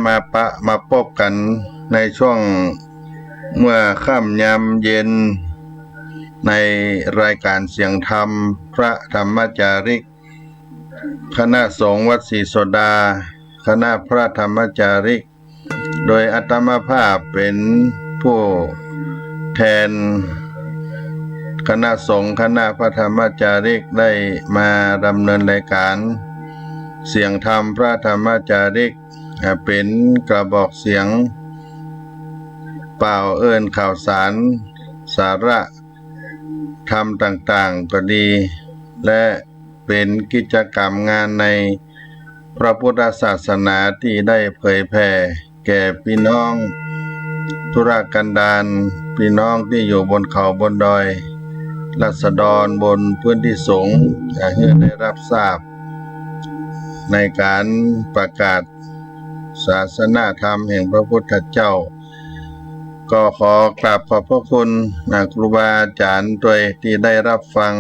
มาพบกันในช่วงเมื่อค่ำยามเย็นในรายการเสียงธรรมพระธรรมจาริกคณะสงฆ์วัดศรีโสดาคณะพระธรรมจาริกโดยอาตมาภาพเป็นผู้แทนคณะสงฆ์คณะพระธรรมจาริกได้มาดำเนินรายการเสียงธรรมพระธรรมจาริกเป็นกระบอกเสียงเป่าเอิ้นข่าวสารสาระธรรมต่างๆก็ดีและเป็นกิจกรรมงานในพระพุทธศาสนาที่ได้เผยแผ่แก่พี่น้องธุรกันดารพี่น้องที่อยู่บนเขาบนดอยราษฎรบนพื้นที่สูงให้ได้รับทราบในการประกาศศาสนาธรรมแห่งพระพุทธเจ้าก็ขอกราบขอบพระคุณครูบาอาจารย์ด้วยที่ได้รับฟัง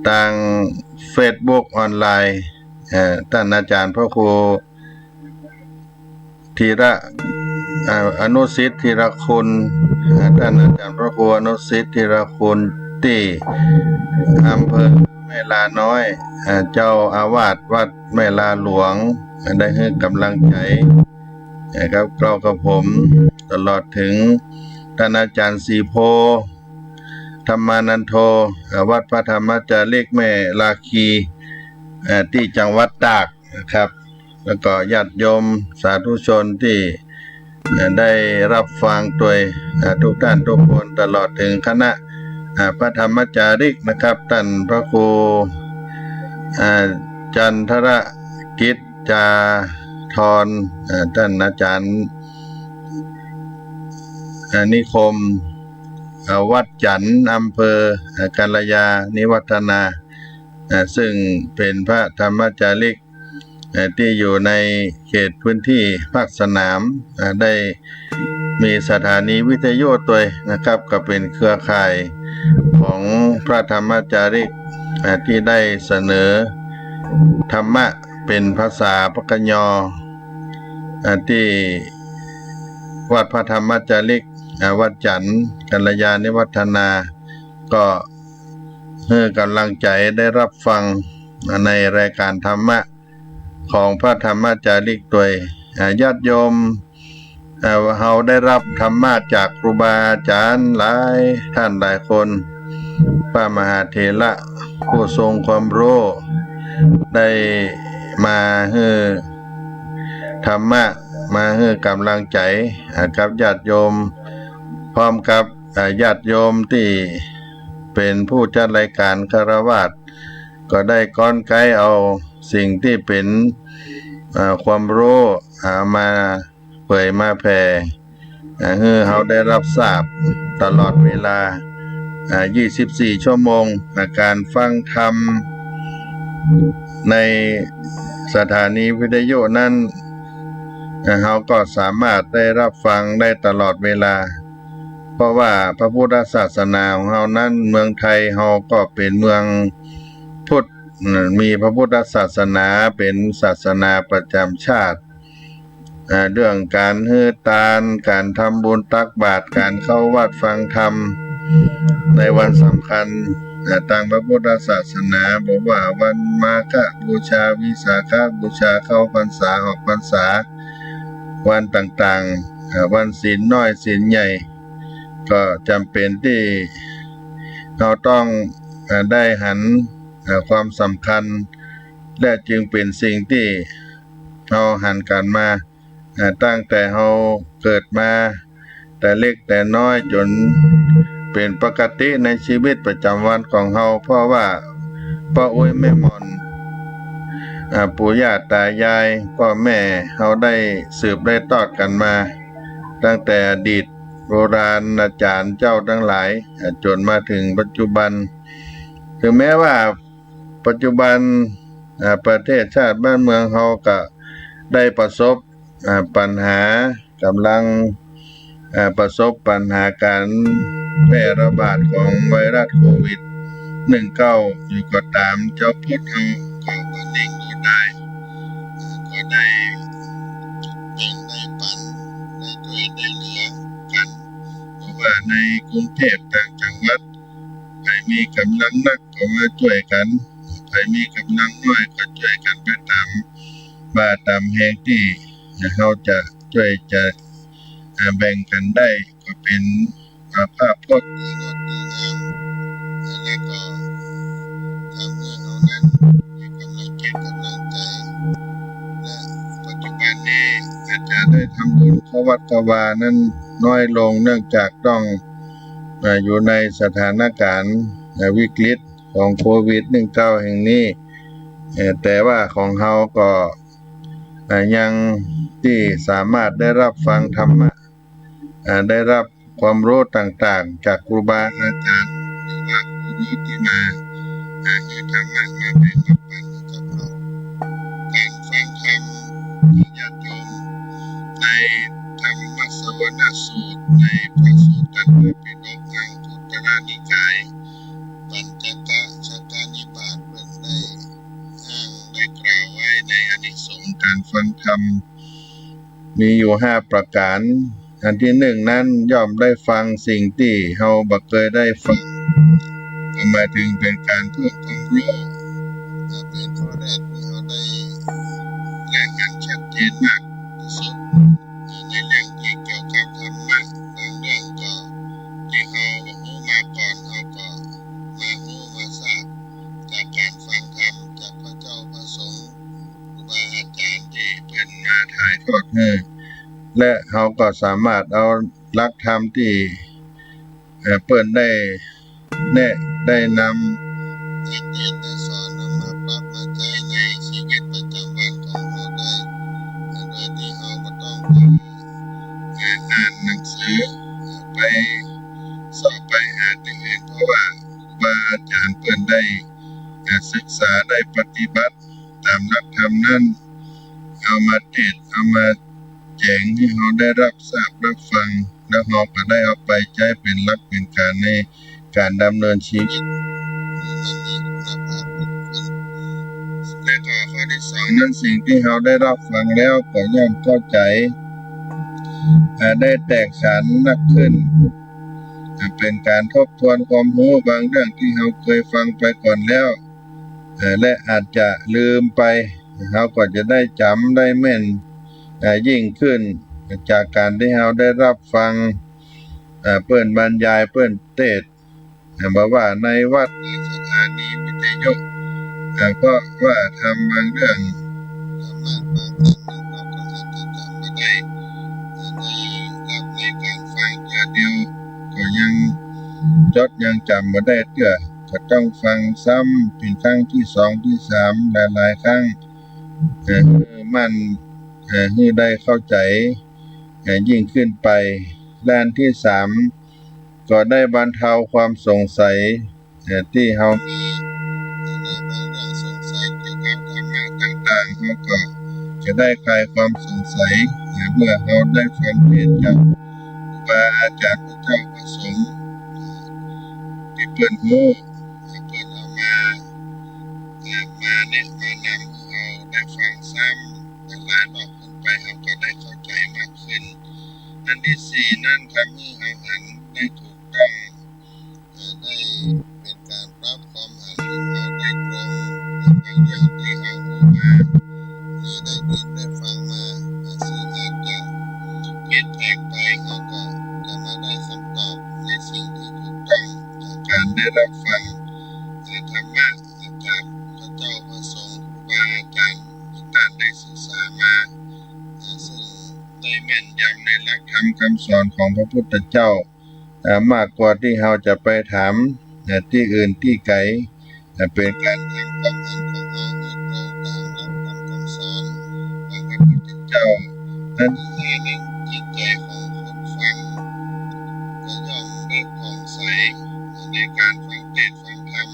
ทางเฟซบุ๊กออนไลน์ท่านอาจารย์พระครูธีระอนุสิทธิ์ธีรคุณท่านอาจารย์พระครูอนุสิทธิ์ธีรคุณที่อำเภอแม่ลาน้อยเจ้าอาวาสวัดแม่ลาหลวงได้ให้กำลังใจครับกล่าวกับผมตลอดถึงท่านอาจารย์สีโพธรรมานันโทวัดพระธรรมจาริกแม่ลาคีที่จังหวัดตากนะครับแล้วก็ญาติโยมสาธุชนที่ได้รับฟังโดยทุกท่านทุกคนตลอดถึงคณะพระธรรมจาริกนะครับท่านพระครูจันทรกิจจาธรท่านอาจารย์นิคมวัดจันทร์อำเภอกัลยาณิวัฒนาซึ่งเป็นพระธรรมจาริกที่อยู่ในเขตพื้นที่ภาคสนามได้มีสถานีวิทยุตัวนะครับก็เป็นเครือข่ายของพระธรรมจาริกที่ได้เสนอธรรมะเป็นภาษาปกยที่วัดพระธรรมจาริกวัดจันทร์กัลยาณิวัฒนาก็ให้กำลังใจได้รับฟังในรายการธรรมะของพระธรรมจาริกโดยญาติโยมเราได้รับธรรมะจากครูบาอาจารย์หลายท่านหลายคนพระมหาเถระผู้ทรงความรู้ได้มาให้ธรรมะมาให้กำลังใจกับญาติโยมพร้อมกับญาติโยมที่เป็นผู้จัดรายการคฤหัสถ์ก็ได้ก้อนไกเอาสิ่งที่เป็นความรู้มาเผยมาแผ่ให้เราได้รับทราบตลอดเวลา24 ชั่วโมงการฟังธรรมในสถานีวิทยุนั้นเราก็สามารถได้รับฟังได้ตลอดเวลาเพราะว่าพระพุทธศาสนาของเรานั้นเมืองไทยเราก็เป็นเมืองพุทธมีพระพุทธศาสนาเป็นศาสนาประจำชาติเรื่องการฮื้อตานการทำบุญตักบาตรการเข้าวัดฟังธรรมในวันสำคัญทางพระพุทธศาสนาบอกว่าวันมาฆบูชาวิสาขบูชาเข้าพรรษาออกพรรษาวันต่างๆวันศีลน้อยศีลใหญ่ก็จำเป็นที่เราต้องได้หันความสำคัญและจึงเป็นสิ่งที่เราหันกันมาตั้งแต่เราเกิดมาแต่เล็กแต่น้อยจนเป็นปกติในชีวิตประจำวันของเราเพราะว่าพ่ออุ้ยแม่มอนปู่ย่าตายายพ่อแม่เราได้สืบได้ทอดกันมาตั้งแต่อดีตโบราณอาจารย์เจ้าทั้งหลายจนมาถึงปัจจุบันถึงแม้ว่าปัจจุบันประเทศชาติบ้านเมืองเราก็ได้ประสบปัญหากำลังประสบปัญหาการแพร่ระบาดของไวรัสโควิด-19อยู่ก็ตามเจ้าพุทธเราก็นิ่งอยู่ได้ก็ได้ กรุงเทพต่างจังหวัดใครมีกำลังนักก็มาช่วยกันใครมีกำลังน้อยก็ช่วยกันไปตามบ้านตามแห่งที่เขาจะช่วยจะแบ่งกันได้ก็เป็นภาพพจน์ที่งดงามและก็ทำให้เรานั้นมีกำลังจิตกำลังใจและปัจจุบันนี้อาจจะได้ทำบุญเข้าวัดเข้าวานั้นน้อยลงเนื่องจากต้องอยู่ในสถานการณ์วิกฤตของโควิด-19 แห่งนี้แต่ว่าของเราก็ยังที่สามารถได้รับฟังธรรมะได้รับความรู้ต่างๆจากครูบาอาจารย์หรือว่าผู้รู้ที่มาให้ธรรมะมาเป็นปัจจุบันกับเราการฟังธรรมที่ญาติโยมในธรรมสวนสูตรในพระสูตรตัณหปิฎกอังคุตรนิกายปัญจกชกนิบาตเป็นได้กล่าวไว้ในอานิสงส์การฟังธรรมมีอยู่5ประการอันที่1นั้นย่อมได้ฟังสิ่งที่เราบ่เคยได้ฟังก็หมายถึงเป็นการเพิ่มความรู้เป็นข้อแรกที่เราได้แลกกันชัดเจนมากที่สุดในเรื่องที่เกี่ยวกับธรรมะบางเรื่องก็ที่เรารู้มาก่อนเราก็มารู้มาทราบจากการฟังธรรมจากพระเจ้าพระสงฆ์ครูบาอาจารย์ที่เป็นมาถ่ายทอดให้และเราก็สามารถเอาหลักธรรมที่เปิ้นได้แนะได้นำได้เทศน์ได้สอนนำมาปรับมาใช้ในชีวิตประจำวันของเราได้โดยที่เราบ่ต้องไปอ่านหนังสือไปสอบไปหาที่อื่นเพราะว่าครูบาอาจารย์เปิ้นได้ศึกษาได้ปฏิบัติตามหลักธรรมนั้นเอามาเทศน์เอามาแจ้งให้เราได้รับทราบรับฟังแล้วเราก็ได้เอาไปใช้เป็นหลักเป็นการในการดำเนินชีวิตมันมีคุณภาพขึ้นและก็ข้อที่2นั้นสิ่งที่เราได้รับฟังแล้วก็ย่อมเข้าใจได้แตกฉานนักขึ้นเป็นการทบทวนความรู้บางเรื่องที่เราเคยฟังไปก่อนแล้วและอาจจะลืมไปเราก็จะได้จำได้แม่นยิ่งขึ้นจากการที่เราได้รับฟังเปิ้นบรรยายเปิ้นเทศน์บอกว่าในวัดในสถานีวิทยุก็ว่าทำบางเรื่องธรรมะบางอันเราก็อาจจะจำไม่ได้ในการฟังเทื่อเดียวก็ยังจดยังจำบ่ได้เทื่อก็ต้องฟังซ้ำเป็นครั้งที่2ที่3หลายๆครั้งมันให้ได้เข้าใจยิ่งขึ้นไปด้านที่3ก็ได้บรรเทาความสงสัยที่เรามีในบางเรื่องสงสัยเกี่ยวกับธรรมะต่างๆเราก็จะได้คลายความสงสัยเมื่อเราได้ฟังเทศน์จากครูบาอาจารย์พระเจ้าพระสงฆ์ที่เปิ้นรู้เปิ้นเอามาแนะมานำให้เราได้ฟังซ้ำหลายรอบขึ้นไปเราก็ได้เข้าใจมากขึ้นอันที่4นั้นทำให้เราอ่านได้ถูกต้องได้เป็นการปรับความอ่านของเราได้ตรงในบางเรื่องที่เรารู้มาหรือได้ยินได้ฟังมาซึ่งอาจจะผิดแปลกไปเราก็จะมาได้คำตอบในสิ่งที่ถูกต้องจากการได้รับฟังธรรมะจากพระเจ้าพระสงฆ์ครูบาอาจารย์ที่ท่านได้ศึกษามาซึ่งได้แม่นยำในหลักธรรมคำสอนของพระพุทธเจ้ามากกว่าที่เราจะไปถามที่อื่นที่ไกลเป็นการทำความเห็นของเราให้ตรงตามหลักธรรมคำสอนของพระพุทธเจ้าอันที่5นั้นจิตใจของคนฟังก็ย่อมได้ผ่องใสในการฟังเทศน์ฟังธรรม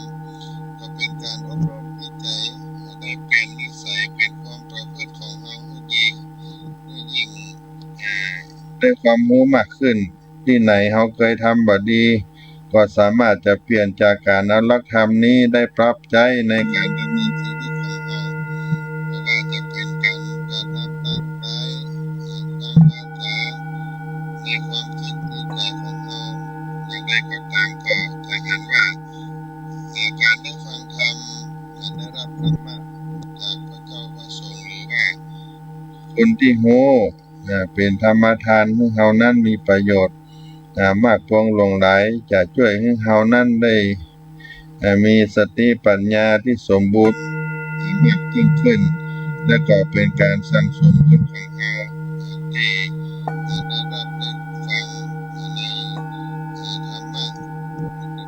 ก็เป็นการอบรมจิตใจได้เปลี่ยนนิสัยเป็นความประพฤติของเราให้ดียิ่งได้ความรู้มากขึ้นที่ไหนเราเคยทำบ่ดีก็สามารถจะเปลี่ยนจากการเอาหลักธรรมนี้ได้ปรับใช้ในการดำเนินชีวิตของเราไม่ว่าจะเป็นการกระทำทางกายทางวาจาในความคิดในใจของเราอย่างไร คนที่โหเป็นธรรมทานให้เฮานั้นมีประโยชน์มากพวงหลงหลายจะช่วยให้เฮานั้นได้มีสติปัญญาที่สมบูรณ์มากยิ่งขึ้นและก็เป็นการสั่งสมบุญของเฮาที่ได้รับได้ฟังในธรรมะ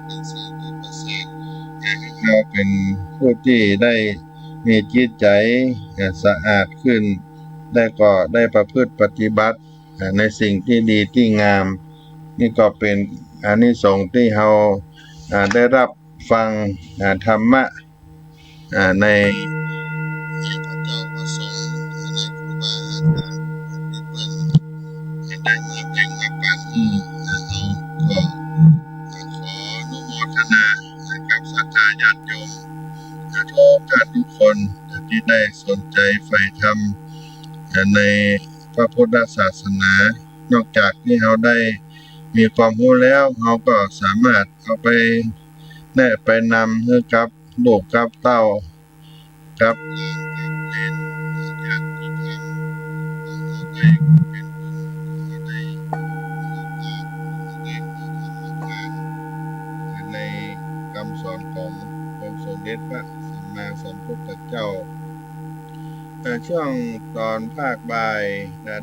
เป็นสิ่งที่ประเสริฐให้เฮาเป็นผู้ที่ได้มีจิตใจสะอาดขึ้นและก็ได้ประพฤติปฏิบัติในสิ่งที่ดีที่งามนี่ก็เป็นอานิสงส์ที่เราได้รับฟังธรรมะในพระเจ้าประสงค์ในครูบาอาจารย์ที่เพิ่นได้มาแบ่งมาปันเราก็ขออนุโมทนากับศรัทธาญาติโยมทุกท่านทุกคนที่ได้สนใจใฝ่ธรรมในพระพุทธศาสนานอกจากที่เราได้มีความรู้แล้วเราก็สามารถเอาไปแนะไปนำให้กับลูกกับเต้ากับหลานกับเหลนญาติธรรมเราได้เป็นบุญเราได้มีโอกาสได้มีธรรมทานในคำสอนขององค์สมเด็จพระสัมมาสัมพุทธเจ้าช่วงตอนภาคบ่าย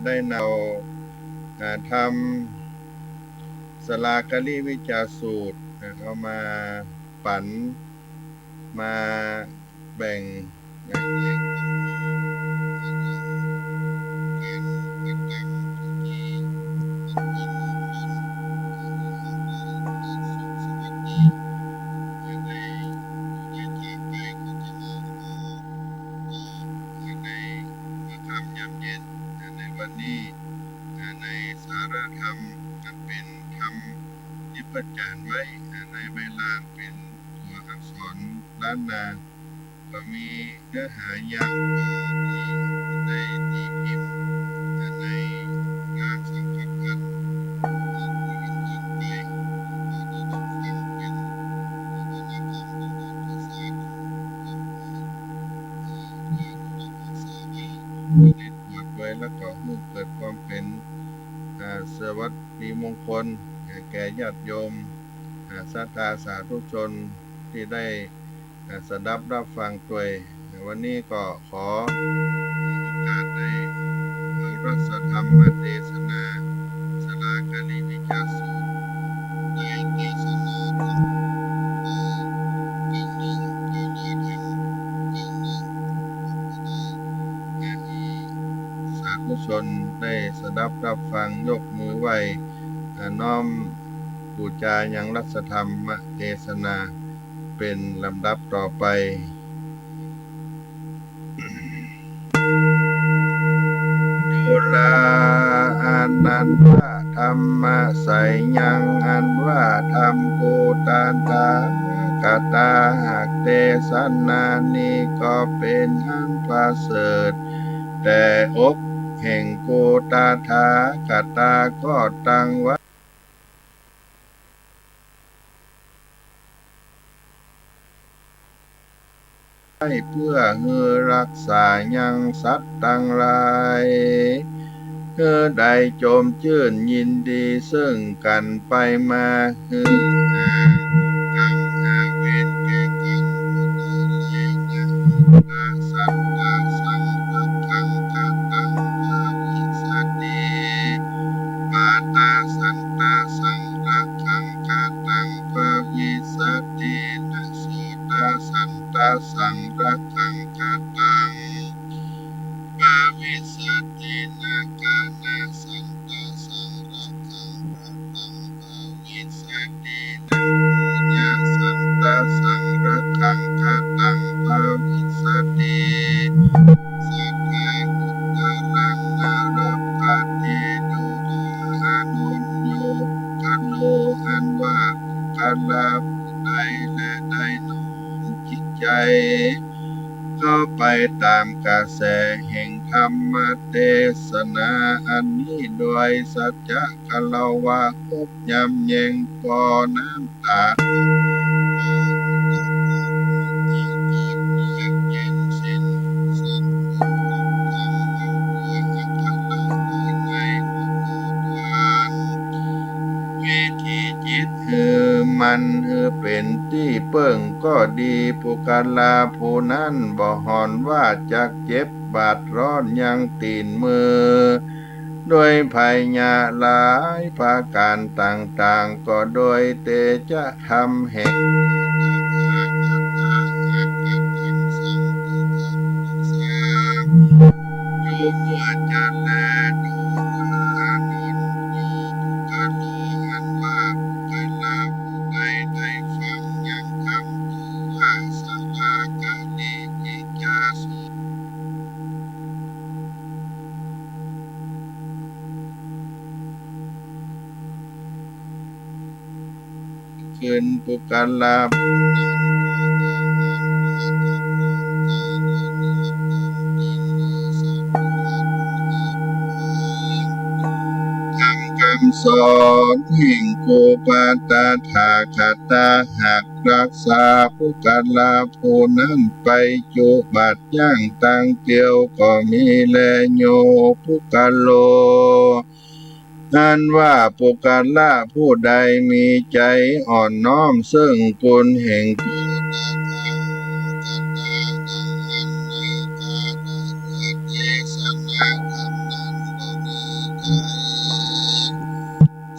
ได้นำทำสลากลิวิจาสูตรเอามาปั่นมาแบ่งให้ความรู้การประกรรมที่เป็นมงคลการสุขสวัสดีในทางไปก็จะมาในมาทำยามเย็นในวันนี้ในสารธรรมเป็นธรรมที่ประจานไว้ในเวลาเป็นตัวอักษรล้านนาก็มีเนื้อหายาวที่ได้ตีพิมพ์ในงานสังฆพันธ์ที่อื่นๆไปก็ได้รับฟังเป็นวัฒนธรรมทางด้านภาษาของเพื่ออนุรักษ์รักษาไว้ในตัวด้วยแล้วก็ให้เกิดความเป็นสวัสดิมงคลแก่ญาติโยมศรัทธาสาธุชนที่ได้สดับรับฟังด้วยวันนี้ก็ขอโอกาสได้เอารัสธรรมเทศนาสลากลิวิจาสูตรได้เทศนาธรรมครึ่งหนึ่งก็เหลือธรรมครึ่งหนึ่งก็ได้สาธุชนได้สดับรับฟังยกมือไหว้น้อมบูชายังรัสธรรมเทศนาเป็นลำดับต่อไปดุลาอันนั้นว่าธรรมะใสยังอันว่าธรรมโกตานตากตาหากเทศนานี้ก็เป็นอันประเสริฐแต่อกแห่งโกตาทากตาก็ตั้งไว้เพื่อเฮือรักษายังสัตว์ทั้งหลายเฮือได้โจมชื่นยินดีซึ่งกันไปมาเฮือกรรมเวรแก่กันผู้ใดเลยนะสัตตาสังรักขังกตังภาวิสัตติปาตาสันตาสังรักขังกตังภาวิสัตตินะสุตาสันตาสังรักขังกตังภาวิสัตตินะกานาสันตาสังรักขังกตังภาวิสัตตินะญาสันตาสังรักขังกตังภาวิสัตติสัทธานุตตรังนารพัตติดุรานุญโยกัลโลอันว่ากัลลาผู้ใดและได้น้อมจิตใจเข้าไปตามกระแสแห่งธรรมเทศนาอันนี้โดยสัจจะกะเลาวาคบยำแยงปอน้ำตาที่เกิดเยือกเย็นสิ้นสุดผลธรรมอันเพื่อ เป็นที่เปิ่งก็ดีผู้การลาผู้นั้นบ่หอนว่าจักเจ็บบาดร้อนยังตีนมือด้วยภัยญาหลายภาการต่างๆก็โดยเตจะทำแห่งอยู่เมื่อจะแลดูลานนอยู่ผู้การโลหันว่าผู้การลาผู้ใดได้ฟังยังคำดูว่าสวากาลีกิจาสุ ขึ้นปุการลาทำคำสอนแห่งโกปาตาถาคาตาหากรักษาปุการลาผู้นั้นไปจุบัดย่างตังเตียวก็มีแลโยปุการโลอันว่าปุการละผู้ใดมีใจอ่อนน้อมซึ่งกุลแห่งกุ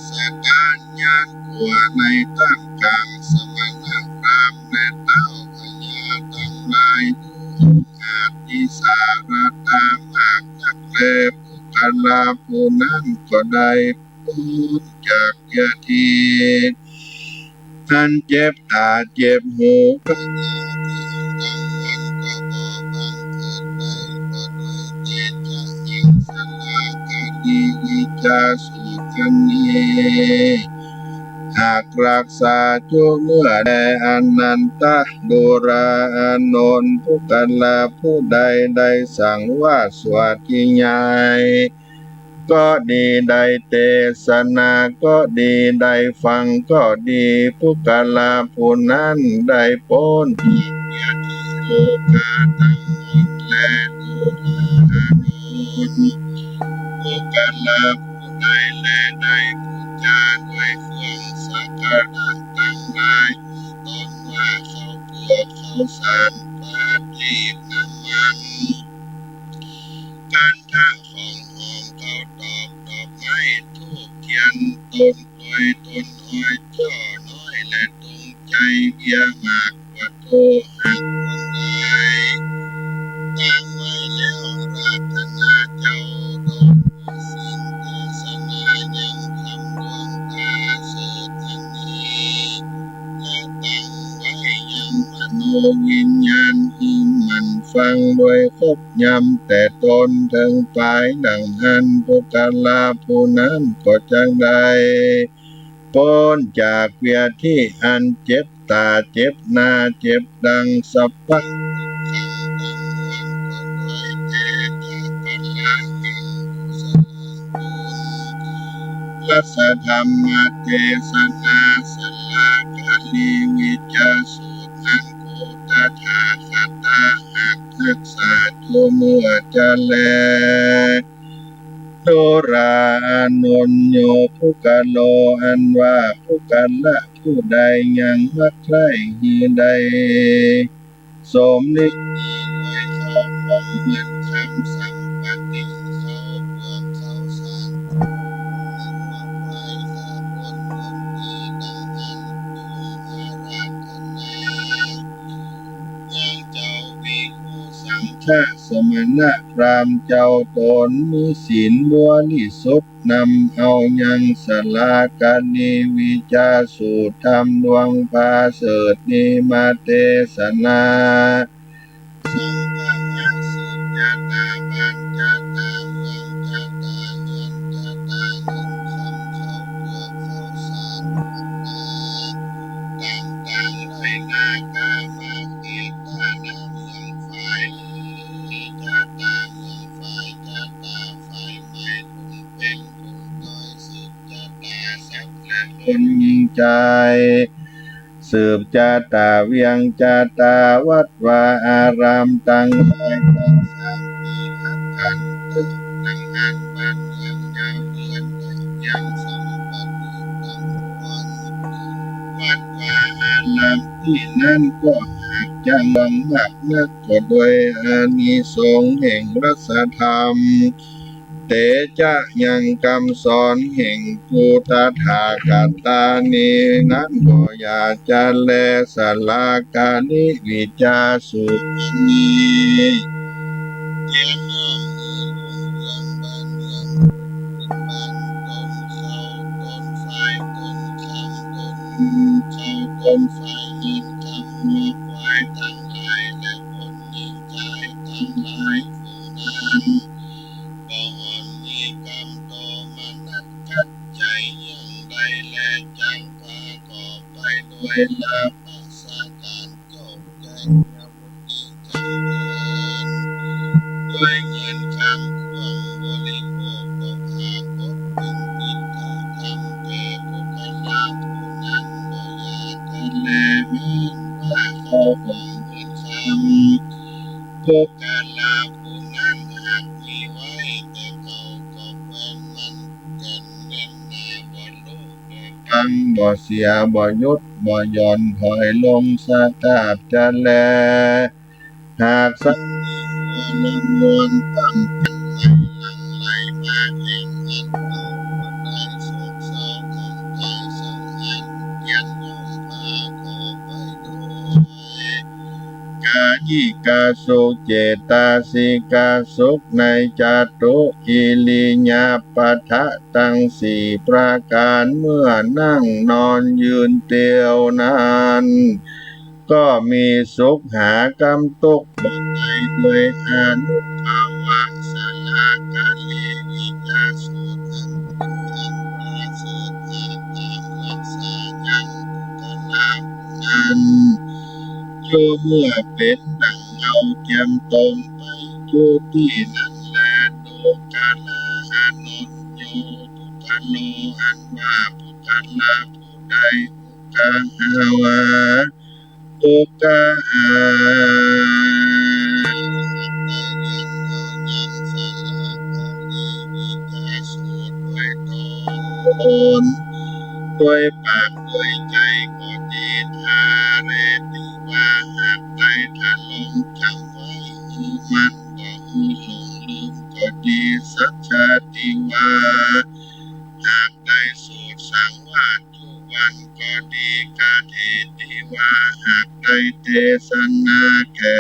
ศลการญาณกลัวในตั้งกลางสมณพราหมณ์และเต้าพญาทั้งหลายดูอาทิสารตามากนักเลปุการละผู้นั้นก็ได้พ้นจากยาทีท่านเจ็บตาเจ็บหูปัญญาที่กังวลก็บ่บังเกิดได้ก็ด้วยเตจะยิ่งสลากาลีวิจาสุขันนีหากรักษาจุเมื่อแดอนันตะดุราอานนท์ผู้กันลาผู้ใดได้สั่งว่าสวัสดิญาณก็ดีได้เทศนาก็ดีได้ฟังก็ดีผู้กาลาผู้นั้นได้พ้นที่เกียรติโลกาทั้งหมดและดูลานุนผู้กาลาผู้ใดและได้ผู้จาด้วยเครื่องสักการะทั้งหลายตนว่าเขาเพื่อเขาสารปาฏิน้ำมันการทะของหอมเขาดอกไม้ทูบเทียนต้นกล้วยต้นอ้อยช่อน้อยและตุงใจเบียมากกว่าโทหักคนใดตั้งไว้แล้วราธนาเจ้าดอกสิ้นเทศนายังคำดวงตาเสดทันนี้และตั้งไว้ยังมโนวิญญาณหิมันฟังโดยครบยำแต่ตนถึงปลายดังอันผู้กาลาผู้นั้นก็จังได้พ้นจากเวียที่อันเจ็บตาเจ็บหน้าเจ็บดังสัพพะลัสธรรมเทศนาสลากาลีวิจาสูตรอันโกตถาคตาหักศึกษาทุเมื่อจะแลโดรานนโยผู้กาโลอันว่าผู้กันละผู้ใดยังมักใคร่หีใดสมนิด้วยเขาคงเหมือนคำสัมปติเขาพวกเขาสารไว้ข้าบนที่ดังอันดูอาราธนายังเจ้าวิภูสังฆสมณะพราหมณ์เจ้าตนมีศีลบริสุทธิ์นำเอายังสลากานิวิจาสูตรธรรมดวงพาเสดนิมาเทศนาสังฆะสุญญาตาปัญญาตาเมืองญาตาเงินญาตาเงินคำเขาพวกเขาสารต่างๆไรนากามาเกตานาเมืองฝ่ายญาตาเมืองฝ่ายญาตาฝ่ายไม่ทุ่งเป็นทุ่งดอยสืบญาตาสักและคนยิ่งใจสืบจาตาเวียงจาตาวัดวาอารามตั้งหลายตั้งสามปีหักกันตึกตั้งงานบ้านเมืองยาวเดือนยังสัมปติตั้งวันวัดวาอาร ที่นั้นก็หากจะลองมากนักก็โดยอานิสงส์แห่งรัศธรรมแต่จะยังคำสอนแห่งพุทธทาคตานีนั้นก็อยากจะแลสลากาลิวิจาสุนีเจียมย่อมมือลุ่งเรืองบานเมืองบ้านต้นเขาต้นไฟต้นคำต้นเขาต้นไฟเงินคำหัวควายทั้งหลายและคนหญิงชายทั้งหลายผู้นั้นก็อ่อนมีกรรมโตมานัดกัดใจยังใดและจังพาก็ไปด้วยลาภสาการเจ้าใจยาบุตรีจำเริญด้วยเงินคำเครื่องบริโภคก็หาพบเป็นมิตรทำแก่บุคลาผู้นั้นบ่อยากจะแลแม้นว่าเขาหวังเงินคำบุคลาผู้นั้นหากมีไว้แต่เขาก็แควนมันเกินเน้นหน้าบ่รู้บ่ฟังบ่เสียบ่ยุดบ่หย่อนถอยลงสกาบจะแลหากสักหัวลงมวลตั้งเป็นไหลหลังไหลมาเองเงินเอาบ่ได้โศกเศร้าของใจสังหารเพียนย่อมพาขอไปด้วยกายิกาสุเจตาสิกาสุขในจาตุกิลิญาปะทะตั้งสี่ประการเมื่อนั่งนอนยืนเตียวนานก็มีสุขหากำตุกบ่ได้ด้วยอนุภาวะสลากาลิวิกาสุตันติอันวาสุตาตามรักษายังปุกลานั้นอยู่เมื่อเป็นดังเงาเทียมตนไปอยู่ที่นั้นแลดูกาลาอานนท์โยปุกโลอันว่าปุกลาผู้ใดอุกาหาวาตุกะอาได้เรียนเอายังสลากาลิวิกาสูตรด้วยตนด้วยปากด้วยใจก็ดีทาเรติว่าหากใดถ้าลงจำไว้มันบ่หูหลงลืมก็ดีสัจจติว่าหากได้สูตรสังวาสทุกวันก็ดีกาเทติว่าหากได้เทศนาแก่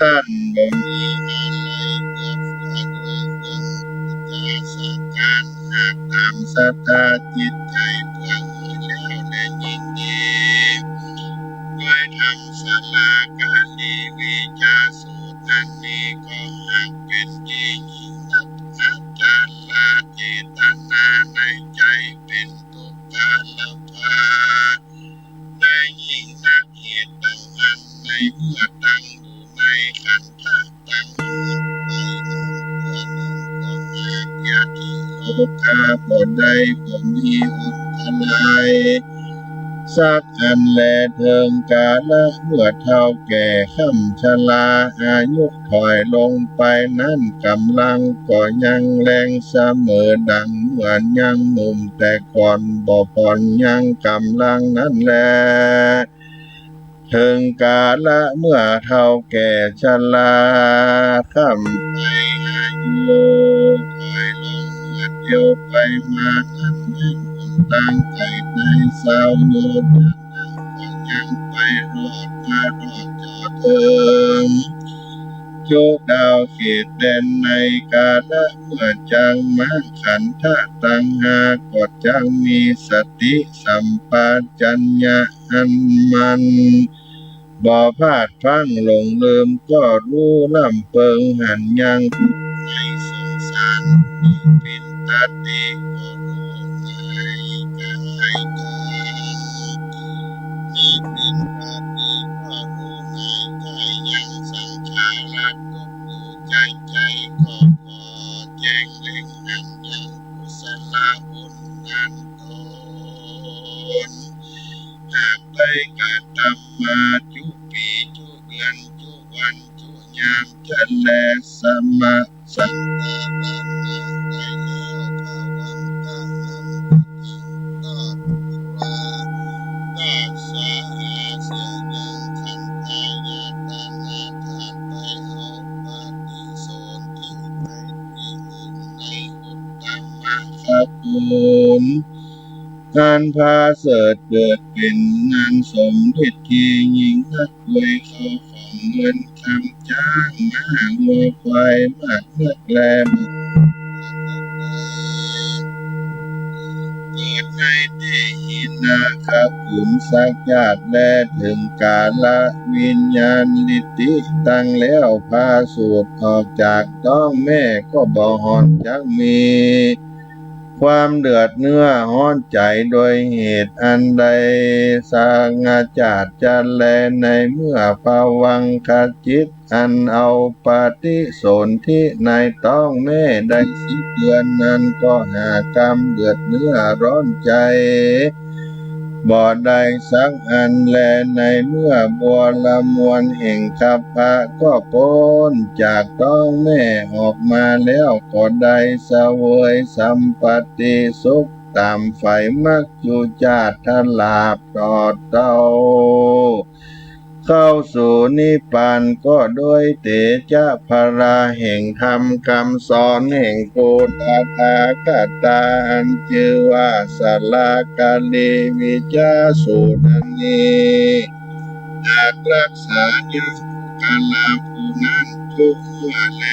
ท่านบ่มีอะไรเอื้อเฟื้อด้วยเรื่องพุทธาสการหากตามศรัทธาจิตใจเพื่อมือแล้วและยินดีด้วยธรรมสลากาลิวิจาสูตรอันนี้ก็หากเป็นที่ยิ่งนักอาจารย์ลาเจตนาในใจเป็นทุกขาลภาได้ยิ่งนักเหตุดังอันในเมื่อตั้งอยู่ในขันธะตั้งไปนั้นเพื่อนั้นก็หากยาทิโลกาบ่ได้บ่มีอุทลายสักอันแลเทิงกาละเมื่อเท่าแก่ค่ำชราอายุถอยลงไปนั้นกำลังก็ยังแรงเสมอดังเหมือนยังหนุ่มแต่ก่อนบ่ผ่อนยังกำลังนั้นแลถึงกาละเมื่อเท่าแก่ชราค่ำไปอายุถอยลงเมื่อเดียวไปมานั้นแม่นหนทางไกลในสาวโยธนั้นก็ยังไปรอดมารอดจอเทิงโยดาวเขตแดนในกาละเมื่อจังมาขันธะตังหาก็จังมีสติสัมปชัญญะอันมันบ่พลาดพลั้งหลงลืมก็รู้ลำเปิงหันยังในสงสารมีปินตติก็รู้ในกายกายมีปินตติก็รู้ในกายยังสังขารตกอยู่ใจใจก็ขอแจ้งเล่งอันยังกุศลบุญนั้นตนหากได้กระทำมาจุปีจุเดือนจุวันจุยามจะแลสมะสังฆาบันนาได้แล้วภาวันตานันติงก็ตุลาก็สาเสีย ลอันพาเสริฐเกิดเป็นงานสมเด็จที่ยิ่งนักรวยเขาของเงินคำจ้างมางัวควายมากเลือกแลมเกิดในที่หินนาคขุนสักญาติแลถึงกาละวิญญาณลิติตั้งแล้วพาสูตรออกจากต้องแม่ก็บ่หอนจักมี ความเดือดเนื้อห้อนใจโดยเหตุอันใดสร้างอาจาดจันแลในเมื่อภวังคจิตอันเอาปฏิสนธิในต้องแม่ได้10 เดือนนั้นก็หากรรมเดือดเนื้อร้อนใจบ่ได้สักอันแลในเมื่อบัวละมวลแห่งคับพะก็พ้นจากต้องแม่ออกมาแล้วก็ได้เสวยสัมปติสุขตามไฟมักจุจาตทลาบตอดเต้าเข้าสู่นิพพานก็ด้วยเตจะพราแห่งธรรมคำสอนแห่งโพธิตากตาอันชื่อว่าสลากาลีวิจาสูตรนี้หากรักษายุกาลาผู้นั้นทุกเมื่อแล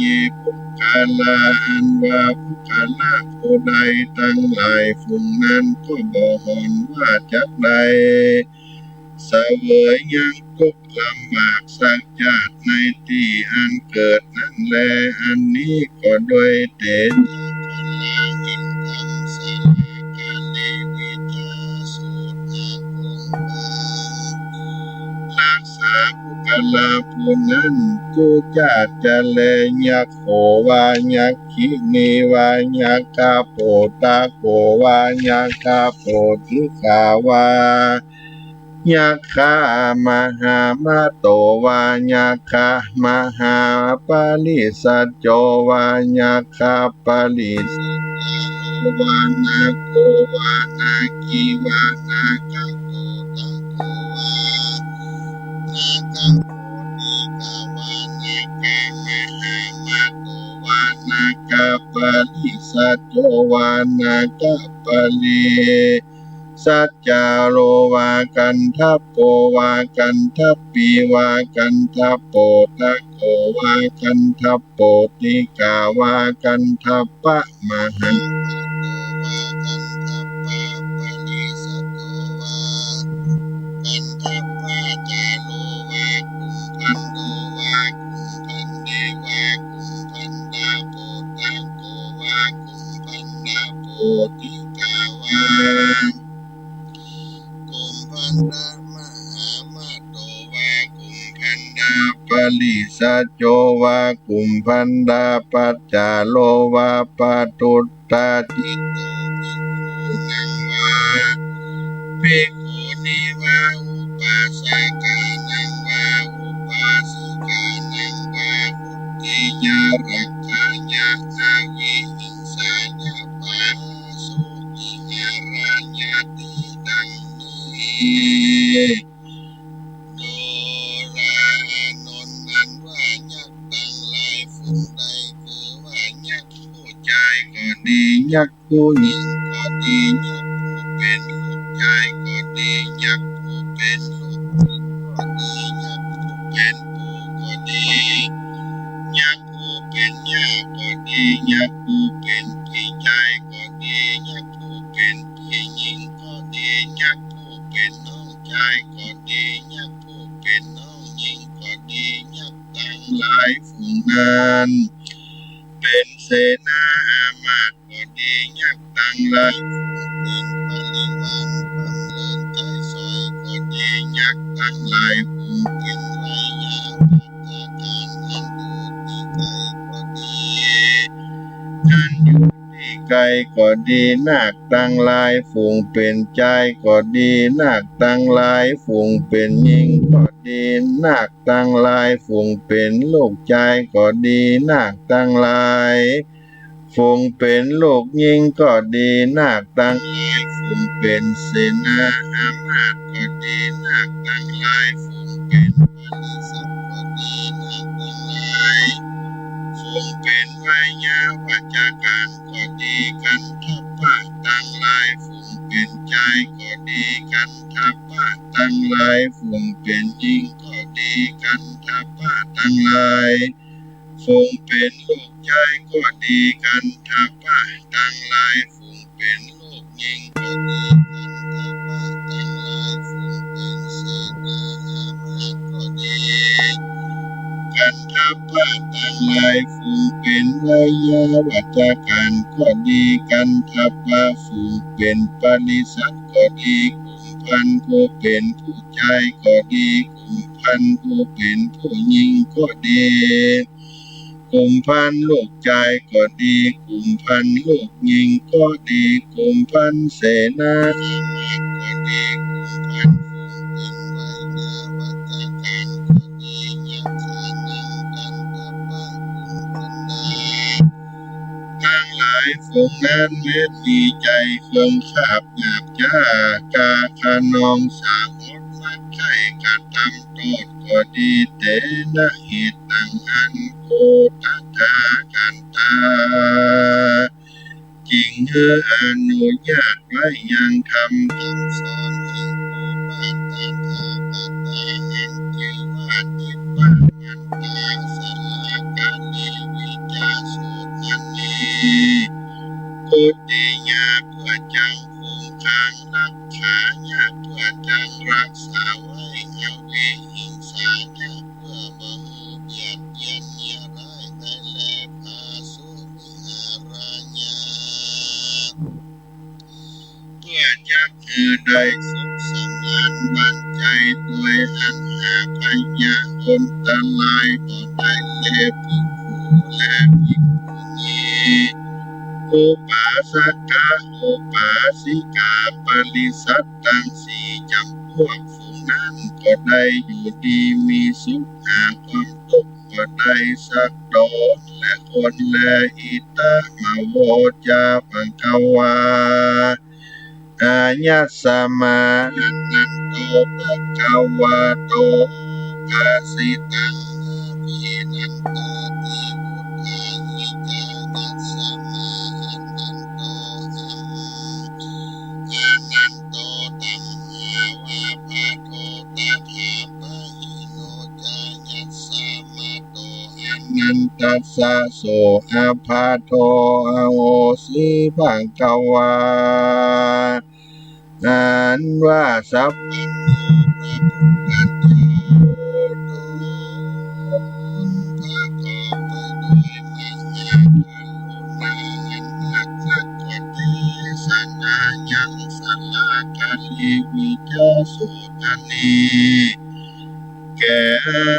ยีปุกาลาอันว่าปุกาลาผู้ใดตั้งหลายฝูงนั้นก็บ่หอนว่าจักใดเสวยยังกุกลำบากสักญาติในที่อันเกิดนั้นแลอันนี้ก็โดยเตชะพลาหินธรรมสลากาลีวิจาสูตรอาคงบารักษาบุคลาผู้นั้นกุจาจะเลยักโขวายักขินีวายักขะโปตาโขวายักขะโปติขาวายักขามหามาโตวายักขมหาปาลิสัจโจวายักขปาลิสัจโจวานาโกวานาคิวานาคโกตะโกวานาคโกติกาวานาคมหามาโกวานาคปาลิสัจโจวานาคปาลิสัจจาโรวากันทัพโปวากันทัพปีวากันทัพโปตะโกวากันทัพโปติกาวากันทัพปะมหาโกวากันทัพปะปะลิสัตโตวากันทัพปะจาโรวาคุมพันโดวาคุมพันเดวาคุมพันดาโปตะโกวาคุมพันดาโปติกาวากุมพันดามหามาโตวากุมพันดาปาลิสัจโจวากุมพันดาปัจจาโลวาปาตุตตาจิตโตภิกขุนังวาภิกขุนีวาอุปัสสกานังวาอุปัสสิกานังวาพุทธิยารักขาญาอาวิหิงสาญาปาสุขิอาราญาติดังนี้โดราอานนท์นั้นว่ายักษ์ตั้งหลายฝูงใดคือว่ายักษ์ผู้ชายก็ดียักษ์ผู้หญิงก็ดียักษ์ผู้เป็นลูกชายก็ดียักษ์ผู้เป็นลูกหญิงก็ดียักษ์ผู้เป็นปู่ก็ดียักษ์ผู้เป็นย่าก็ดียักษ์ผู้เป็นพี่ชายก็ดียักษ์ผู้เป็นพี่หญิงก็ดียักษ์ผู้เป็นน้องชายก็ดียักษ์ผู้เป็นน้องหญิงก็ดียักษ์ตั้งหลายฝูงนั้นเป็นเสนาอามาตย์ก็ดียักษ์ตั้งหลายฝูงเป็นบริวารบำเรอใจสอยก็ดียักษ์ตั้งหลายฝูงเป็นไรยาพัฒการอันดูที่ไกลก็ดีอันอยู่ที่ไกลก็ดีนาคตั้งหลายฝูงเป็นใจก็ดีนาคตั้งหลายฝูงเป็นหญิงก็ดีนาคตั้งหลายฝูงเป็นลูกชายก็ดีนาคตั้งหลายฝูงเป็นลูกหญิงก็ดีนาคตั้งหลายฝูงเป็นเสนาอามาตย์ก็ดีนาคตั้งหลายฝูงเป็นบริษัทก็ดีนาคตั้งหลายฝูงเป็นวิญญาวัจการก็ดีกันท ญิงก็ดีกันทัพพะทั้งหลายฟงเป็นลูกชายก็ดีกันทัพพะทั้งหลายฟงเป็นลูกหญิงก็ดีกันทัพพะทั้งหลายฟงเป็นเสนาอามาตย์ก็ดีกันทัพพะทั้งหลายฟงเป็นวายาวัจกันก็ดีกันทัพพะฟงเป็นปริสัทก็ดีกุมพันผู้เป็นผู้ชายก็ดีกุมพันผู้เป็นผู้หญิงก็ดีกุมพันลูกชายก็ดีกุมพันลูกหญิงก็ดีกุมพันเสนาอามาตย์ก็ดีกุมพันผู้เป็นวายาวัจกันก็ดียังคานังกันทัพพะกุมพันนาทั้งหลายฟงนั้นเมตมีใจเครื่องขาบหยาบจ้ากาคานองสางอดฟัดไข่กระทำโทษก็ดีเตนะเหตุตังอันโกตัทากันตาจริงอนุญาตไว้ยังทำคำสอนแห่งโอปาทตถาคตาแห่งเทวาทิปะมันตาสลากาลีวิจาสุนันนีกุติญาเพื่อจังคงค้างรักษาญาเพื่อจังรักษาไว้อวิหิงสาญาเพื่อบ่ให้เบียดเบียนเนียร้ายได้แลพาสุวิหาราญาเพื่อจักได้สุขสำราญบันใจด้วยอันหาพยาอนตรายบ่ได้แลภิกขุและภิกขุณีอุปาสกะอุปาสิกาปริสัตตังสี่จำพวกฝูงนั้นก็ได้อยู่ดีมีสุขหาความทุกข์ก็ได้สักดอนและคนและอิตามโวจาปังกวาอาญัสสมานันโตภะคะวะโตภาสิตังอภินันตาติพุทธาหิจานัสสมาอนันโตอนันโตตัมหาวาภาโทตถาปะหิโนจายัสสมาโตอนันตัสสะโสอาภาโทอโหสิภะคะวานันว่าสัพพัญโยพระพุทธเจ้าโดนพระขอไปด้วยมหากรุณาอันนักนักกติสนายังสลากาลิวิจาสุตันีแก่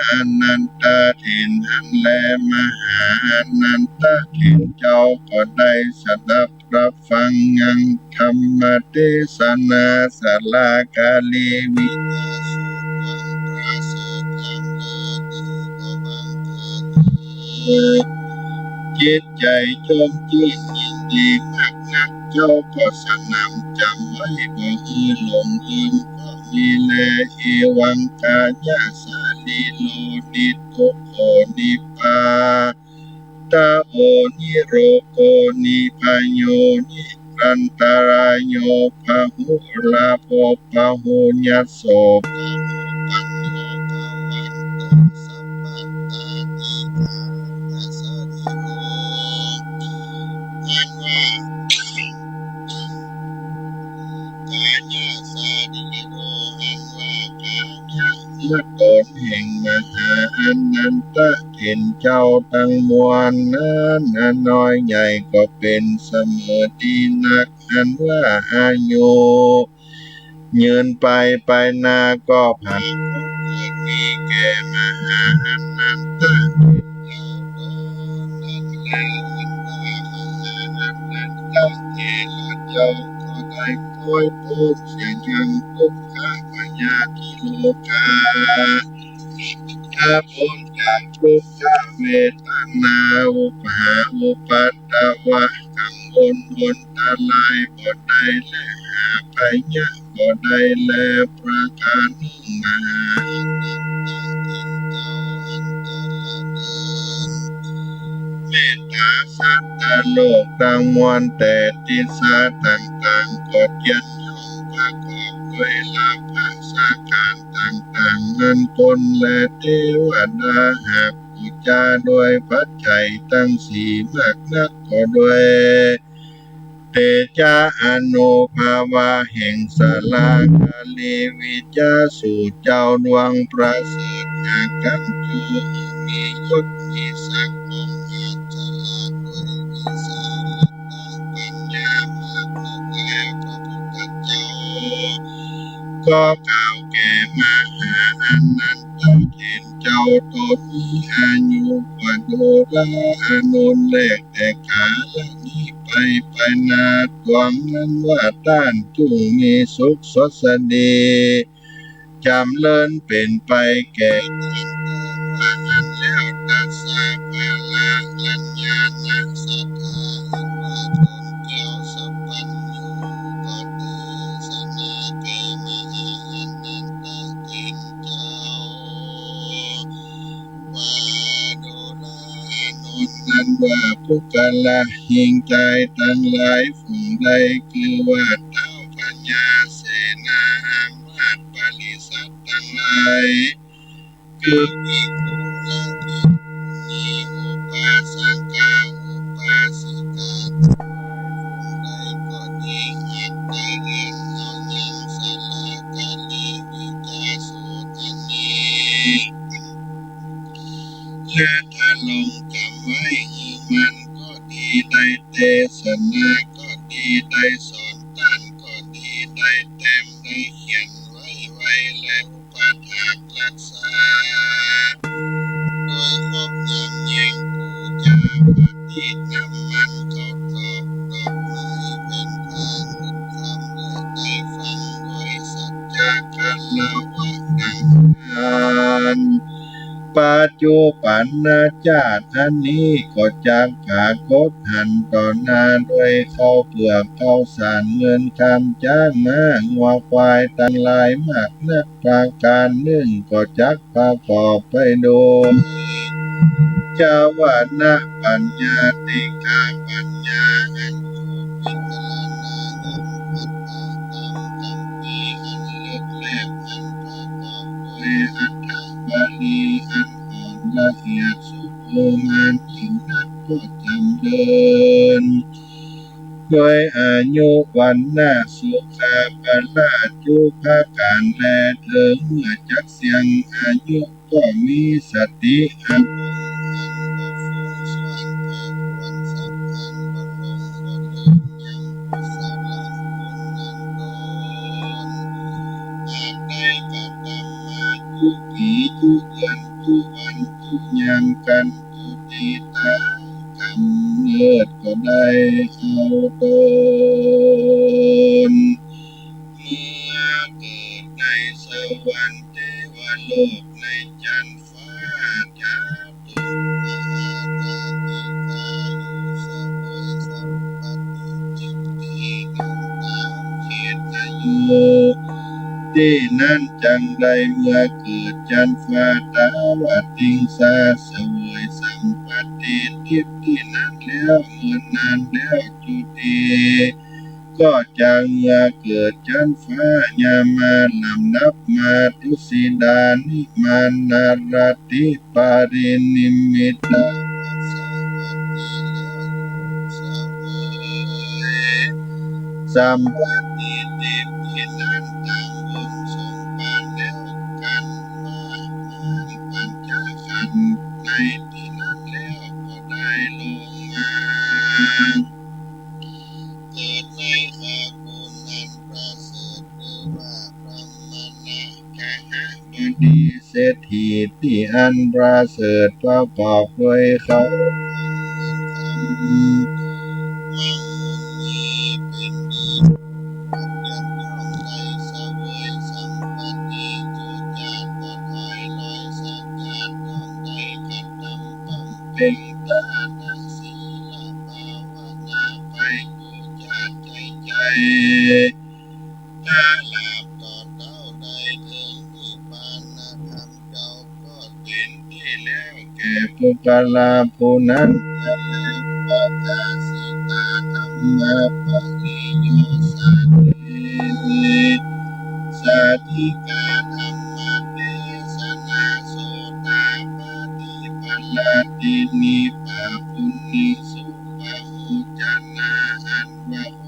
อนันตถินอันแลมหาอนันตถินเจ้าก็ได้สดับรับฟังยังธรรมเทศนาสลากาลีวิจาสุความประเสริฐล้ำเลิศดีก็บังเกิดจิตใจจมชื่นยินดีมากนักเจ้าก็สนำจำไว้บ่ให้หลงลืมก็มีแลเอวังกาญาสาลีโลนิทุกโขนิปาตาโอนิโรโกนิพโยนิรันตรายโยพหุลาโภพหุญญโสพหุปัญโยภวันตุสัพพตาติกายัสริโรอันว่ากาญาสาดิโรอันว่ากาญาเมื่อตนแห่งมหาอนันตถินเจ้าทั้งมวลนั้นน้อยใหญ่ก็เป็นเสมอดีนักอันว่าอายุยืนไปนาก็ผ่านคนเกิดมีแก่มหาอนันตถินเจ้าโดนนั่นแลอันว่ามหาอนันตเทระเจ้าก็ได้คอยพูดเสียงยังทุกขพยาธิโลกาถ้าพ้นจากทุกขเวทนาอุปาอุปัตตวะกังวลวนตาลายบ่ได้แลหาพยะบ่ได้แลประการนุ่งมานันตถินเจ้าอันเจริญเมตตาสัตตโลกทั้งมวลแต่ทิศาต่างๆก็เกียรติยศประกอบด้วยลาภสาการต่างๆ อันคนและเทวดาหากบูชาโดยปัจจัยตั้งสี่มากนักก็ด้วยเตจาอนุภาวะแห่งสลากาลีวิจาสู่เจ้าดวงประเสริฐหากกันจูมียศมีศักดิ์องค์อาจลาด้วยวิสาปัญญามากนักแล้วพระพุทธเจ้าก็กล่าวแก่มหาอนันตเห็นเจ้าตนมีอายุกว่าโดราอานนท์แรกแต่ขาละนี้ไปนาดวงนั้นว่าต้านจุงมีสุขสดสดีจำเลินเป็นไปแก่ท่านว่างั้นแล้วตัสสะภาลังลัญญาณสัทธาอันว่าตนแก้วสัพพัญญูก็เทศนาแก่มหาอนันตเถรเจ้าว่าโดราอานนท์นั้นว่าผู้กาละหิงใจทั้งหลายฝูงใดคือว่าเท้าปัญญาเสนาอามาตย์บริษัททั้งหลายคือภิกขุและภิกขุณีอุบาสกอุบาสิกาทั้งหลายฝูงใดก็ดีหัดได้เรียนเอายังสลากาลีวิกาสูตรอันนี้และถ้าลงจำไว้มันก็ดีได้เทศนาก็ดีได้สอนท่านก็ดีได้เต็มได้เขียนไว้และอุปถากรักษาโดยครบยำยิ่งปูจาปฏิน้ำมันเขาตอบดอกไม้เป็นทางบุญคำและได้ฟังโดยสัจจะกันละวะดังนั้นปัจจุบันชาติอันนี้ก็จากปรากฏหันต่อหน้าด้วยข้าวเปลือกข้าวสารเงินคำจ้างม้างัวควายทั้งหลายมากนักประการหนึ่งก็จักประกอบไปโดยเจ้าวานะปัญญาติกาปัญญาอันผู้พิจารณาเงินอัตถะตามคำพีอันลึกแลบอันประกอบด้วยอัตถบาลีอันอ่อนละเอียดสุขุมานยิ่งนักก็จำเดินโดยอายุวันนาสุขาภละจุภาการแลเธอเมื่อจักเสียงอายุก็มีสติอันอันบ่ฟุ้งซ่านแปรปรวนสับพันบ่หลงบ่ลืมยังกุศลคุณนันโดนอาจได้กับกรรมาจุปีจุเดือนจุวันจุยามกันจุตีตากำเนิดก็ได้เอาตนเมื่อเกิดในสวรรค์เทวโลกในจันทร์ฟ้าจาตุมหาราธิกาอยู่เสวยสัมปติจิตตินั้นตามเขตอายุที่นั่นจังใดเมื่อเกิดจันทร์ฟ้าตาวติงสาเสวยสัมปติทิพย์ที่นั้นแล้วเมื่อนานแล้วจุติก็จังเมื่อเกิดจันทร์ฟ้ายามาลำนับมาทุสิดานิมานนาราติปารินิมิตาปัสสวัตติแล้วอยู่เสวยสัมปติทิพย์ที่นั้นตามวงสมปานแล้วกันว่ามานปัญจขันธ์ในที่นั้นแล้วก็ได้ลงมาเกิดในอากุลอันประเสริฐหรือว่าพระมณะกหบดีเศรษฐีที่อันประเสริฐประกอบด้วยเขาเงินคำมั่งมีเป็นดียันย่อมได้เสวยสัมปติจุจาตก็ถอยลอยสัจจาตย่อมได้ขัดดำบำเพ็ญทานศีลภาวนาไปบูชาใจถ้าลาบต่อเต้าได้ถึงนิพพานธรรมเจ้าก็เป็นที่แล้วแก่ผู้กาลาผู้นั้นปัจจสิตาธรรมะปริโยสานิสาธิกาธรรมะเทศ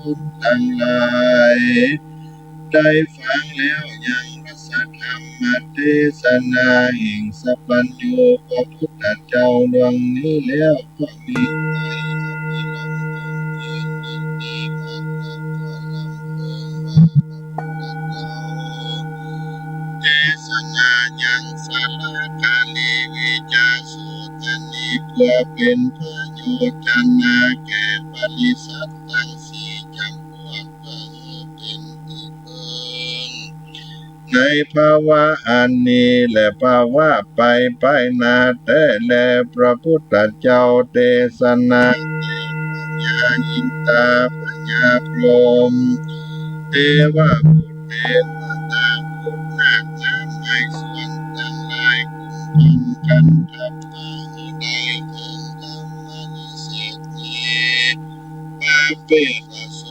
ชนทั้งหลายได้ฟังแล้วยังรักษาธรรมเทศนาแห่งสัพพัญญูพระพุทธเจ้าดวงนี้แล้วก็มีใจอภิรมย์ยินดีมากนักทั่วลำเพิงว่าพระพุทธเจ้าเทศนายังสาลากาลีวิจาสูตรนี้เพื่อเป็นพระโยชนะแก่บริษัททั้งสี่จำพวกเพื่อเป็นที่เพิงในภาวะอันนี้และภาวะไปนาแต่แลพระพุทธเจ้าเทศนาแก่ปัญญาอินตาปัญญาพรหมเทวบุตรเทวตาพุทธนาคาไม้ส่วนทั้งหลายกุมพันกันทัพพะได้ถึงธรรมนิเศษนี้ปาเประโส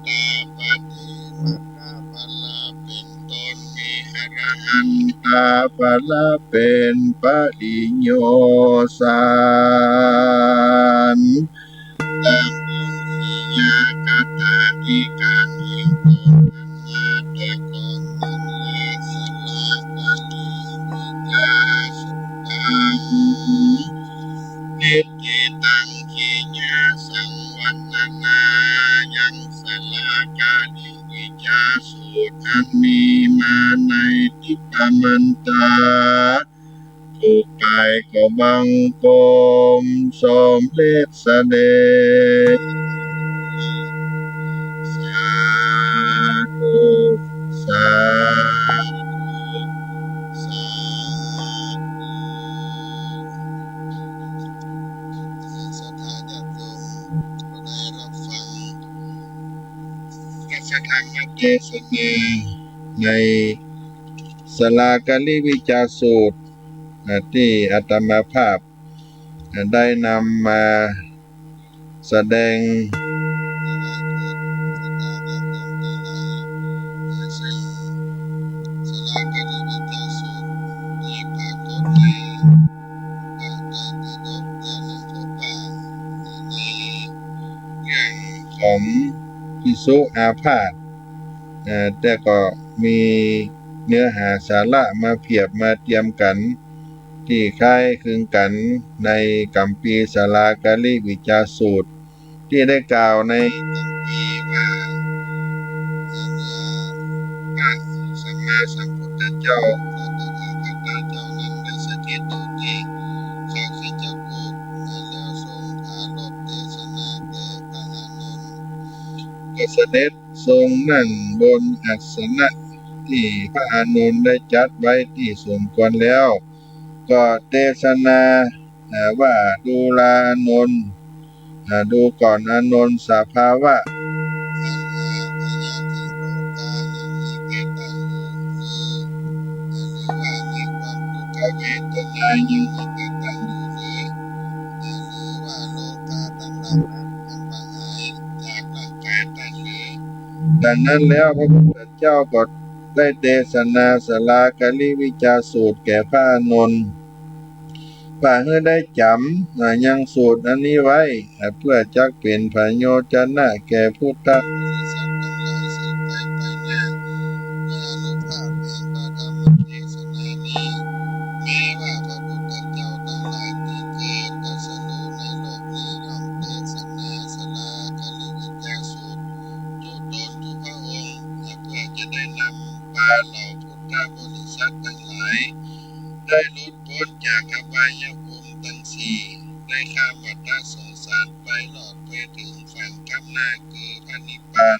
ดาปฏิมัคคะพลาเป็นต้นมีอรหันตาพลาเป็นปริญโยสารตามบุญที่ยากตาที่การเองตนนั้นมาแต่ก่อนนั้นแลสลากาลีวิจาสุตังนิติตังขีญาสังวันนายังสลากาลิวิจาสูตรอันมีมาในทิปมันตาทุกไปก็บังกรมสมเด็จเสด็จสาธุสาธุสาธุศรัทธาญาติโยมก็ได้รับฟังพระธรรมเทศนาในสลากาลิวิจาสูตรที่อาตมาภาพได้นำมาแสดงซึ่งสลากาลิวิจาสูตรที่ปรากฏในพระไตรปิฎกแล้วนั้นพบว่าในเรื่องของภิกษุอาพาธแต่ก็มีเนื้อหาสาระมาเพียบมาเทียมกันที่คล้ายคลึงกันในกัมพีสลากาลิวิจาสูตรที่ได้กล่าวในกัมพีว่าพระสัมมาสัมพุทธเจ้าพระตถาคตเจ้านั้นได้เสด็จอยู่ที่เขาคิจกูฏแล้วทรงปรารภเทศนาแก่พระอานนท์ก็เสด็จทรงนั่งบนอาสนะที่พระอานนท์ได้จัดไว้ที่สมควรแล้วก็เทศนาว่าดูลาอานนท์ดูก่อนอานนท์สภาวะอันหาพยาธิโลกายังมีแก่ตั้งอยู่หรือว่ามีความทุกขเวทนายังมีแก่ตั้งอยู่หรือว่าโลกาทั้งหลายนั้นมันบางหายจากร่างกายตั้งหรือดังนั้นแล้วพระพุทธเจ้าก็ได้เทศนาสลากาลิวิจาสูตรแก่พระอานนท์เพื่อได้จำยังสูตรอันนี้ไว้เพื่อจักเป็นพโยชนะแก่พุทธบริษัททั้งหลายสืบไปหน้าด้วยอานุภาพแห่งพระธรรมเทศนานี้แม้ว่าพระพุทธเจ้าทั้งหลายที่เกิดตรัสรู้ในโลกนี้ย่อมเทศนาสลากาลิวิจาสูตรทุกตนทุกพระองค์เพื่อจะได้นำพาเหล่าพุทธบริษัททั้งหลายได้หลุดพ้นจากอบายภูมิทั้งสี่ได้ข้ามวัฏสงสารไปหลอดไปถึงฝั่งข้างหน้าคือพระนิพพาน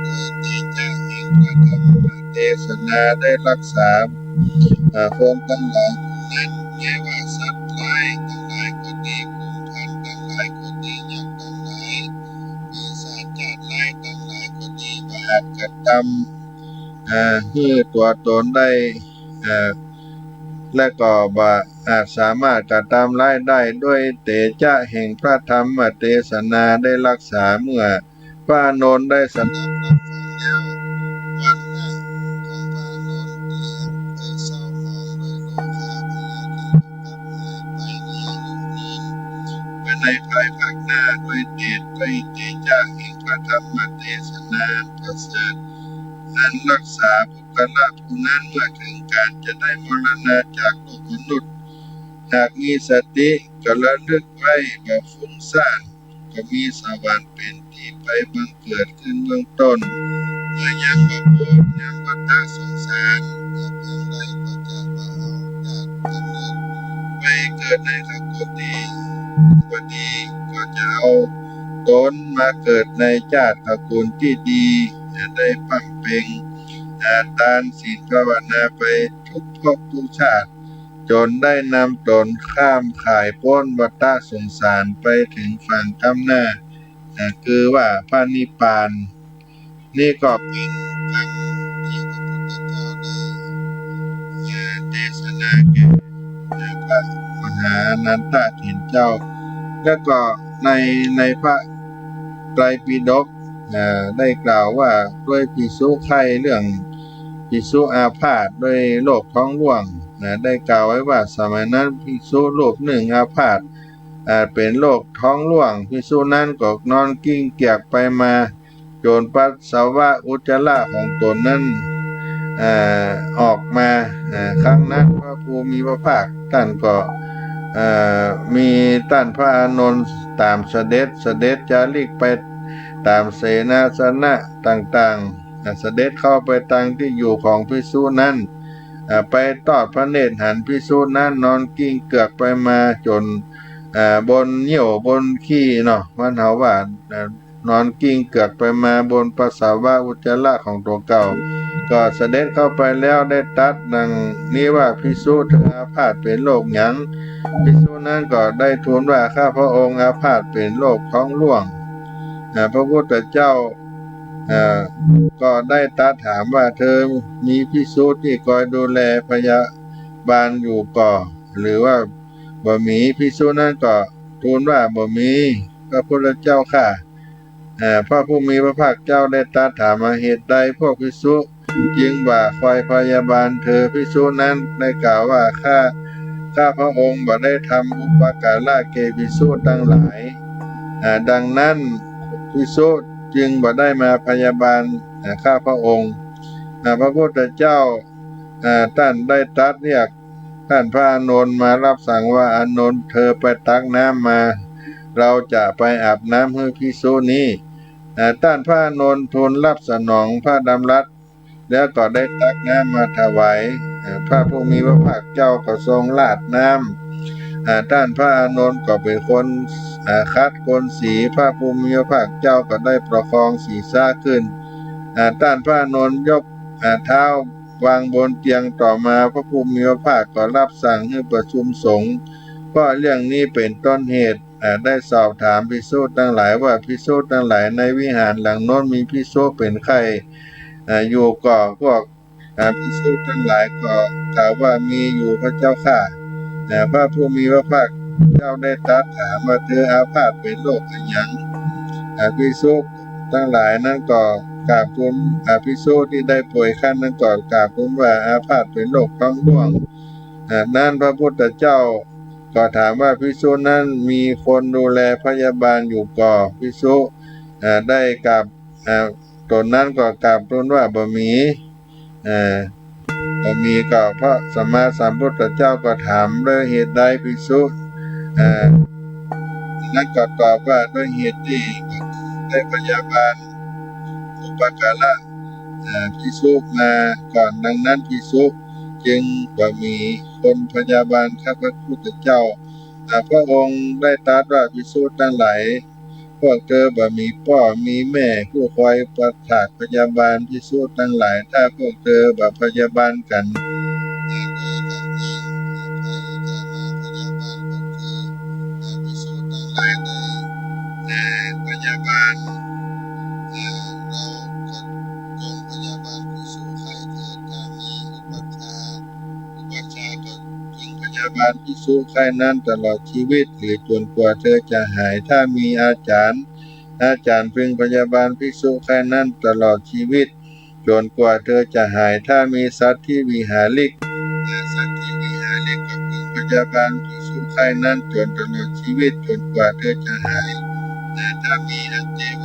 โดยที่จะแห่งพระธรรมเทศนาได้รักษาคนทั้งหลายนั้นแม้ว่าสัตว์หลายทั้งหลายก็ดีกุมพันทั้งหลายก็ดียักษ์ทั้งหลายปีศาจจาดหลายทั้งหลายก็ดีบาปกระทำคือตัวตนได้และก็สามารถกระทำร้ายได้ด้วยเตจะแห่งพระธรรมเทศนาได้รักษาเมื่อพระอานนท์ได้สดับรับฟังแล้ววันนั้นของพระอานนท์ที่เคยเศร้าหมองโดยโลภะพยาธิกับหายไปมีอายุยืนไปในภายภาคหน้าด้วยเดชด้วยเต จากแห่งพระธรรมเทศนาประเสริฐอันรักษาบุคลาผู้นั้นเมื่อถึงการจะได้มรณะจากโลกมนุษย์หากมีสติก็ระลึกไว้บ่ฟุ้งซ่านก็มีสวรรค์เป็นที่ไปบังเกิดขึ้นเบื้องต้นเมื่อยังบ่พ้นยังวัฏสงสารเพียงใดก็จะมาเอาจากกำเนิดไปเกิดในขคติพอดีก็จะเอาตนมาเกิดในชาติตระกูลที่ดีได้ปั้มเพ็งทานศีลภาวนาไปทุกภพทุกชาติจนได้นำตนข้ามข่ายพ้นวัฏสงสารไปถึงฝั่งข้างหน้าคือว่าพระนิพพานนี่ก็เป็นคำที่พระพุทธเจ้าได้เทศนาแก่พระมหาอนันตเถรเจ้าแล้วก็ในพระไตรปิฎกได้กล่าวว่าด้วยภิกษุไข้เรื่องภิกษุอาพาธด้วยโรคท้องร่วงได้กล่าวไว้ว่าสมัยนั้นภิกษุรูปหนึ่งอาพาธเป็นโรคท้องร่วงภิกษุนั้นก็นอนกิ้งเกียกไปมาจนปัสสาวะอุจจาระของตนนั้นออกมาครั้งนั้นพระภูมิพระภาคท่านก็มีท่านพระอานนท์ตามเสด็จจาริกไปตามเสนาสนะต่างๆเสด็จเข้าไปตั้งที่อยู่ของภิกษุนั้นไปทอดพระเนตรหันภิกษุนั้นนอนกิ้งเกือกไปมาจนบนเหี่ยวบนขี้เนาะมันเฮาว่านอนกิ้งเกือกไปมาบนปัสสาวะอุจจาระของตัวเก่าก็เสด็จเข้าไปแล้วได้ตรัสดังนี้ว่าภิกษุเธออาพาธเป็นโรคหยังภิกษุนั้นก็ได้ทูลว่าข้าพระองค์อาพาธเป็นโรคท้องร่วงพระพุทธเจ้าก็ได้ตรัสถามว่าเธอมีภิกษุที่คอยดูแลพยาบาลอยู่ก่อหรือว่าบ่มีภิกษุนั้นก็ทูลว่าบ่มีพระพุทธเจ้าค่ะพระผู้มีพระภาคเจ้าได้ตรัสถามมาเหตุใดพวกภิกษุจึงว่าคอยพยาบาลเธอภิกษุนั้นได้กล่าวว่าข้าพระองค์บ่ได้ทำอุปการะแก่ภิกษุทั้งหลายดังนั้นภิกษุจึงบ่ได้มาพยาบาลข้าพระองค์พระพุทธเจ้าท่านได้ตรัสเรียกท่านพระอานนท์มารับสั่งว่าอานนท์เธอไปตักน้ำมาเราจะไปอาบน้ำให้ภิกษุนี้ท่านพระอานนท์ทูลรับสนองพระดำรัสแล้วก็ได้ตักน้ำมาถวายพระผู้มีพระภาคเจ้าก็ทรงราดน้ำท่านพระอานนท์ก็เป็นคนคัดคนสีพระผู้มีพระภาคเจ้าก็ได้ประคองศีรษะขึ้นท่านพระอานนท์ยกเท้าวางบนเตียงต่อมาพระผู้มีพระภาคก็รับสั่งให้ประชุมสงฆ์เพราะเรื่องนี้เป็นต้นเหตุได้สอบถามภิกษุทั้งหลายว่าภิกษุทั้งหลายในวิหารหลังโน้นมีภิกษุเป็นไข้อยู่ก่อพวกภิกษุทั้งหลายก็กล่าวว่ามีอยู่พระเจ้าค่ะพระผู้มีพระภาคเจ้าได้ตรัสถามว่าเธออาพาธเป็นโรคอะไรหยังภิกษุทั้งหลายนั้นก็กราบทูลภิกษุที่ได้ป่วยขั้นนั้นก็กราบทูลว่าอาพาธเป็นโรคท้องร่วงนั้นพระพุทธเจ้าก็ถามว่าภิกษุนั้นมีคนดูแลพยาบาลอยู่ก่อภิกษุได้กราบตนนั้นก็กราบทูลว่าบ่มีก็เพราะสัมมาสัมพุทธเจ้าก็ถามด้วยเหตุใดภิกษุนั้นก็ตอบว่าด้วยเหตุที่ได้พยาบาลอุปการะภิกษุมาก่อนดังนั้นภิกษุจึงบ่มีคนพยาบาลข้าพระพุทธเจ้าพระองค์ได้ตรัสว่าภิกษุทั้งหลายพวกเธอบ่มีพ่อมีแม่ผู้คอยประทานพยาบาลภิกษุทั้งหลายถ้าพวกเธอบ่พยาบาลกันพยาบาลเราก็จงพยาบาลภิกษุใครเถิดถ้ามีอุปัชฌาย์ก็จึงพยาบาลภิกษุใครนั้นตลอดชีวิตหรือจนกว่าเธอจะหายถ้ามีอาจารย์พึงพยาบาลภิกษุใครนั้นตลอดชีวิตจนกว่าเธอจะหายถ้ามีสัตว์ที่วิหาริกก็พึงพยาบาลภิกษุใครนั้นจนตลอดชีวิตจนกว่าเธอจะหายถ้ามีอันเทว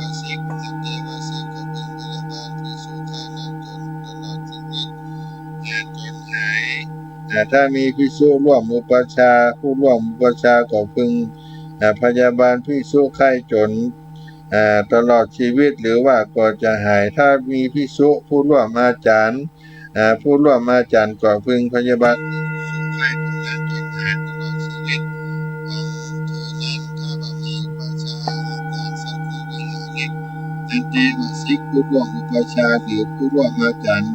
ถ้ามีภิกษุร่วมอุปชฌาย์ผู้ร่วมอุปชฌาย์ก็พึงพยาบาลภิกษุไข้จนตลอดชีวิตหรือว่าก็จะหายถ้ามีภิกษุผู้ร่วมอาจารย์ผู้ร่วมอาจารย์ก็พึงพยาบาลภิกษุไข้ตรงนั้นจนหายตลอดชีวิตถ้าว่ามีอุปชฌาย์อาจารย์สักทีวิหาริกนั่นเองว่าศิกผู้ร่วมอุปชฌาย์หรือผู้ร่วมอาจารย์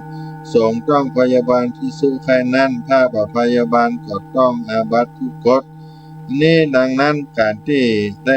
สงฆ์ต้องพยาบาลภิกษุไข้นั้นถ้าบ่พยาบาลก็ต้องอาบัติทุกกฎนี้ดังนั้นการที่ได้